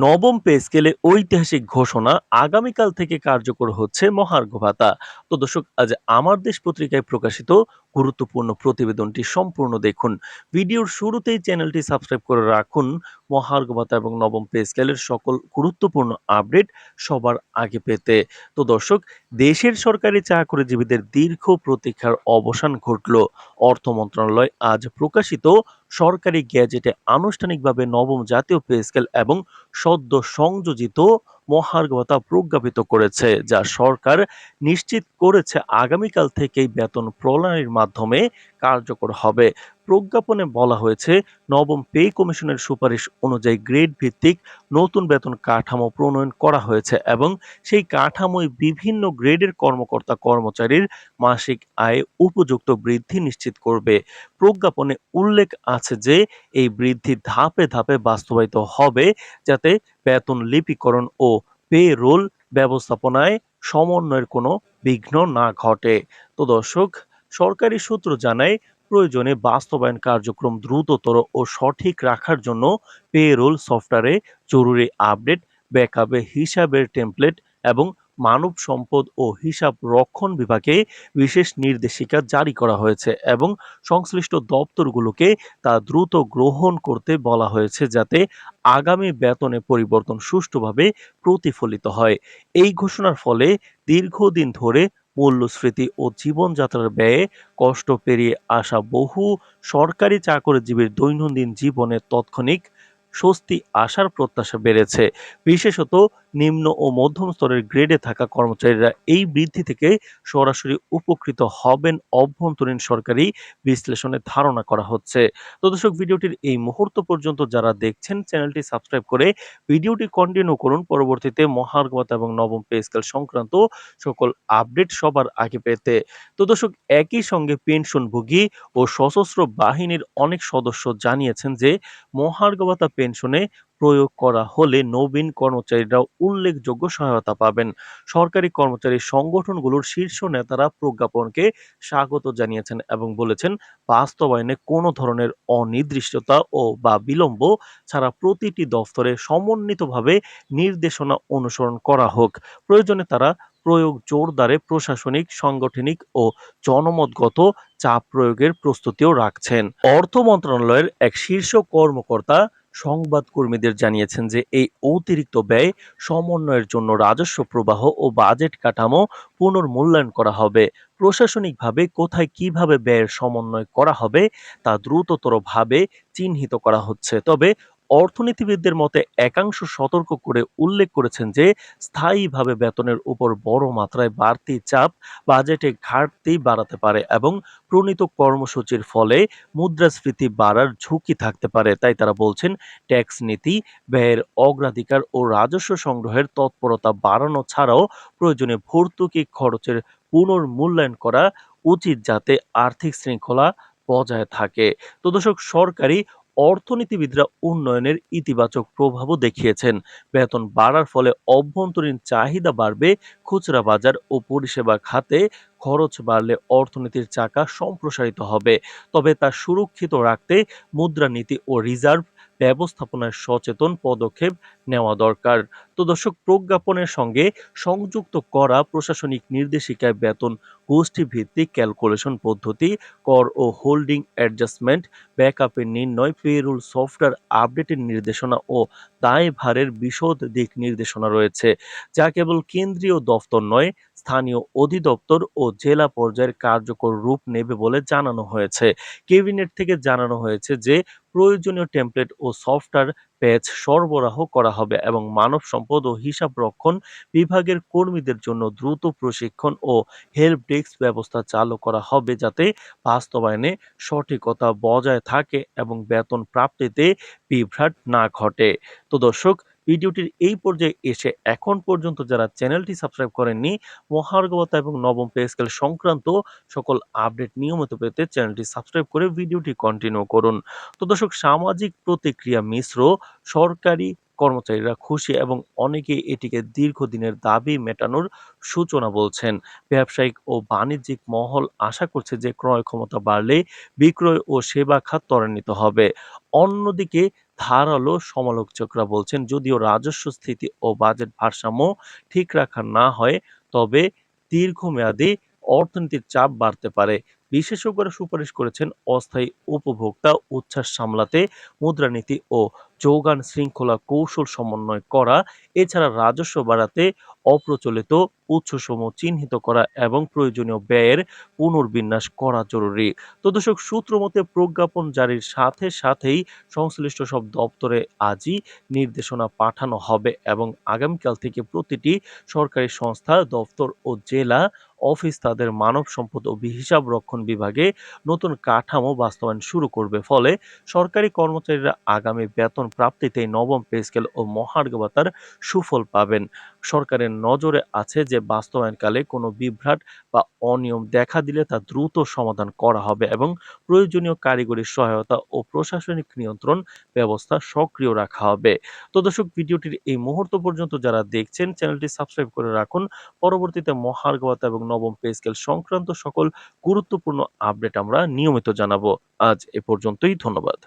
নবম পে স্কেলে ঐতিহাসিক ঘোষণা আগামীকাল থেকে কার্যকর হচ্ছে মহার্ঘ ভাতা। তো দর্শক, আজ আমার দেশ পত্রিকায় প্রকাশিত গুরুত্বপূর্ণ প্রতিবেদনটি সম্পূর্ণ দেখুন। ভিডিওর শুরুতেই চ্যানেলটি সাবস্ক্রাইব করে রাখুন মহার্ঘ ভাতা এবং নবম পে স্কেলের সকল গুরুত্বপূর্ণ আপডেট সবার আগে পেতে। তো দর্শক, দেশের সরকারি চাকরিজীবীদের দীর্ঘ প্রতীক্ষার অবসান ঘটল। অর্থ মন্ত্রণালয় আজ প্রকাশিত সরকারি গ্যাজেটে আনুষ্ঠানিকভাবে নবম জাতীয় পে স্কেল এবং সদ্য সংযোজিত মহার্ঘ ভাতা প্রজ্ঞাপিত করেছে, যা সরকার নিশ্চিত করেছে আগামীকাল থেকেই বেতন প্রণয়নের মাধ্যমে কার্যকর হবে। প্রজ্ঞাপনে বলা হয়েছে, নবম পে কমিশনের সুপারিশ অনুযায়ী গ্রেড ভিত্তিক নতুন বেতন কাঠামো প্রণয়ন করা হয়েছে এবং সেই কাঠামোয় বিভিন্ন গ্রেডের কর্মকর্তা কর্মচারীর মাসিক আয়ে উপযুক্ত বৃদ্ধি নিশ্চিত করবে। প্রজ্ঞাপনে উল্লেখ আছে যে এই বৃদ্ধি ধাপে ধাপে বাস্তবায়িত হবে, যাতে বেতন লিপিকরণ ও পে রোল ব্যবস্থাপনায় সমন্বয়ের কোনো বিঘ্ন না ঘটে। তো দর্শক, সরকারি সূত্র জানায়, প্রয়োজনে বাস্তবায়ন কার্যক্রম দ্রুততর ও সঠিক রাখার জন্য পে রোল সফটওয়্যারে জরুরি আপডেট, ব্যাকআপে হিসাবের টেমপ্লেট এবং মানব সম্পদ ও হিসাব রক্ষণ বিভাগে বিশেষ নির্দেশিকা জারি করা হয়েছে এবং সংশ্লিষ্ট দপ্তরগুলোকে তা দ্রুত গ্রহণ করতে বলা হয়েছে, যাতে আগামী বেতনে পরিবর্তন সুষ্ঠুভাবে প্রতিফলিত হয়। এই ঘোষণার ফলে দীর্ঘদিন ধরে মূল্যস্ফীতি ও জীবনযাত্রার ব্যয়ে কষ্ট পেরিয়ে আসা বহু সরকারি চাকরিজীবীর দৈনন্দিন জীবনে তাৎক্ষণিক স্বস্তি আসার প্রত্যাশা বেড়েছে। বিশেষত নিম্ন ও মধ্যম স্তরের গ্রেডে থাকা কর্মচারীরা এই বৃদ্ধি থেকে সরাসরি উপকৃত হবেন অভ্যন্তরীণ সরকারি বিশ্লেষণে ধারণা করা হচ্ছে। তো দর্শক, ভিডিওটির এই মুহূর্ত পর্যন্ত যারা দেখছেন, চ্যানেলটি সাবস্ক্রাইব করে ভিডিওটি কন্টিনিউ করুন পরবর্তীতে মহার্ঘ ভাতা এবং নবম পে স্কেল সংক্রান্ত সকল আপডেট সবার আগে পেতে। তো দর্শক, একই সঙ্গে পেনশনভোগী ও সশস্ত্র বাহিনীর অনেক সদস্য জানিয়েছেন যে মহার্ঘ ভাতা পেনশনে প্রয়োগ করা হলে নবীন কর্মচারীরাও উল্লেখযোগ্য সহায়তা পাবেন। সরকারি কর্মচারী সংগঠনগুলোর শীর্ষ নেতারা প্রজ্ঞাপনকে স্বাগত জানিয়েছেন এবং বলেছেন, বাস্তবায়নে কোনো ধরনের অনির্দিষ্টতা বা বিলম্ব ছাড়া প্রতিটি দফতরে সমন্বিতভাবে নির্দেশনা অনুসরণ করা হোক। প্রয়োজনে তারা প্রয়োগ জোরদারে প্রশাসনিক, সাংগঠনিক ও জনমতগত চাপ প্রয়োগের প্রস্তুতিও রাখছেন। অর্থ মন্ত্রণালয়ের এক শীর্ষ কর্মকর্তা সংবাদ কর্মীদের জানিয়েছেন যে এই অতিরিক্ত ব্যয় সমন্বয়ের জন্য রাজস্ব প্রবাহ ও বাজেট কাঠামো পুনর্মূল্যায়ন করা হবে। প্রশাসনিকভাবে কোথায় কিভাবে ব্যয়ের সমন্বয় করা হবে তা দ্রুততরভাবে চিহ্নিত করা হচ্ছে। তবে অর্থনীতিবিদদের মতে একাংশ সতর্ক করে উল্লেখ করেছেন যে স্থায়ীভাবে বেতনের উপর বড় মাত্রায় বাড়তি চাপ বাজেটে ঘাটতি বাড়াতে পারে এবং প্রণীত কর্মসূচির ফলে মুদ্রাস্ফীতি বাড়ার ঝুঁকি থাকতে পারে। তাই তারা বলছেন, ট্যাক্স নীতি, ব্যয়ের অগ্রাধিকার ও রাজস্ব সংগ্রহের তৎপরতা বাড়ানো ছাড়াও প্রয়োজনে ভর্তুকি খরচের পুনর্মূল্যায়ন করা উচিত, যাতে আর্থিক শৃঙ্খলা বজায় থাকে। তো দর্শক, সরকারি অর্থনীতিবিদরা উন্নয়নের ইতিবাচক প্রভাবও দেখিয়েছেন। বেতন বাড়ার ফলে অভ্যন্তরীণ চাহিদা বাড়বে, খুচরা বাজার ও পরিষেবা খাতে খরচ বাড়লে অর্থনীতির চাকা সম্প্রসারিত হবে। তবে তা সুরক্ষিত রাখতে মুদ্রানীতি ও রিজার্ভ ব্যবস্থাপনায় সচেতন পদক্ষেপ নেওয়া দরকার। তো দর্শক, প্রজ্ঞাপনের সঙ্গে সংযুক্ত করা প্রশাসনিক নির্দেশিকায় বেতন গোষ্ঠীভিত্তিক ক্যালকুলেশন পদ্ধতি, কর ও হোল্ডিং অ্যাডজাস্টমেন্ট, ব্যাকআপের নির্ণয়, পেরোল সফটওয়্যার আপডেটের নির্দেশনা ও দায়ভারের বিশদ দিক নির্দেশনা রয়েছে, যা কেবল কেন্দ্রীয় দফতর নয়, স্থানীয় অধিদপ্তর ও জেলা পর্যায়ের কার্যকর রূপ নেবে বলে জানানো হয়েছে। ক্যাবিনেট থেকে জানানো হয়েছে যে প্রয়োজনীয় টেমপ্লেট ও সফটওয়্যার প্যাচ সরবরাহ করা হবে এবং মানব সম্পদ ও হিসাব রক্ষণ বিভাগের কর্মীদের জন্য দ্রুত প্রশিক্ষণ ও হেল্প ডেস্ক ব্যবস্থা চালু করা হবে, যাতে বাস্তবায়নে সঠিকতা বজায় থাকে এবং বেতন প্রাপ্তিতে বিভ্রাট না ঘটে। তো দর্শক, ভিডিওটির এই পর্যায়ে এসে এখন পর্যন্ত যারা চ্যানেলটি সাবস্ক্রাইব করেননি, মহার্ঘ ভাতা এবং নবম পে স্কেল সংক্রান্ত সকল আপডেট নিয়মিত পেতে চ্যানেলটি সাবস্ক্রাইব করে ভিডিওটি কন্টিনিউ করুন। তো দর্শক, সামাজিক প্রতিক্রিয়া মিশ্র। সরকারি কর্মচারীরা খুশি এবং অনেকে এটিকে দীর্ঘদিনের দাবি মেটানোর সূচনা বলছেন। ব্যবসায়িক ও বাণিজ্যিক মহল আশা করছে যে ক্রয় ক্ষমতা বাড়লে বিক্রয় ও সেবা খাত ত্বরান্বিত হবে। অন্যদিকে ধারালো সমালোচকরা বলছেন, যদিও রাজস্ব স্থিতি ও বাজেট ভারসাম্য ঠিক রাখা না হয়, তবে দীর্ঘমেয়াদী অর্থনীতির চাপ বাড়তে পারে। বিশেষজ্ঞরা সুপারিশ করেছেন অস্থায়ী উপভোক্তা উচ্ছ্বাস সামলাতে মুদ্রানীতি ও যোগান শৃঙ্খলা কৌশল সমন্বয় করা, এছাড়া রাজস্ব বাড়াতে অপ্রচলিত উৎসসমূহ চিহ্নিত করা এবং প্রয়োজনীয় ব্যয়ের পুনর্বিন্যাস করা জরুরি। তো দর্শক, সূত্র মতে প্রজ্ঞাপন জারির সাথে সাথেই সংশ্লিষ্ট সব দপ্তরে আজই নির্দেশনা পাঠানো হবে এবং আগামীকাল থেকে প্রতিটি সরকারি সংস্থা, দপ্তর ও জেলা অফিস তাদের মানব সম্পদ ও হিসাব রক্ষণ বিভাগে নতুন কাঠামো বাস্তবায়ন শুরু করবে। ফলে সরকারি কর্মচারীরা আগামী বেতন প্রাপ্তিতেই নবম পে স্কেল ও মহার্ঘ ভাতার সুফল পাবেন। সরকারের নজরে আছে যে বাস্তবায়নকালে কোনো বিভ্রাট বা অনিয়ম দেখা দিলে তা দ্রুত সমাধান করা হবে এবং প্রয়োজনীয় কারিগরি সহায়তা ও প্রশাসনিক নিয়ন্ত্রণ ব্যবস্থা সক্রিয় রাখা হবে। তো দর্শক, ভিডিওটির এই মুহূর্ত পর্যন্ত যারা দেখছেন, চ্যানেলটি সাবস্ক্রাইব করে রাখুন। পরবর্তীতে মহার্ঘ ভাতা এবং নবম পে স্কেল সংক্রান্ত সকল গুরুত্বপূর্ণ আপডেট আমরা নিয়মিত জানাবো। আজ এ পর্যন্তই, ধন্যবাদ।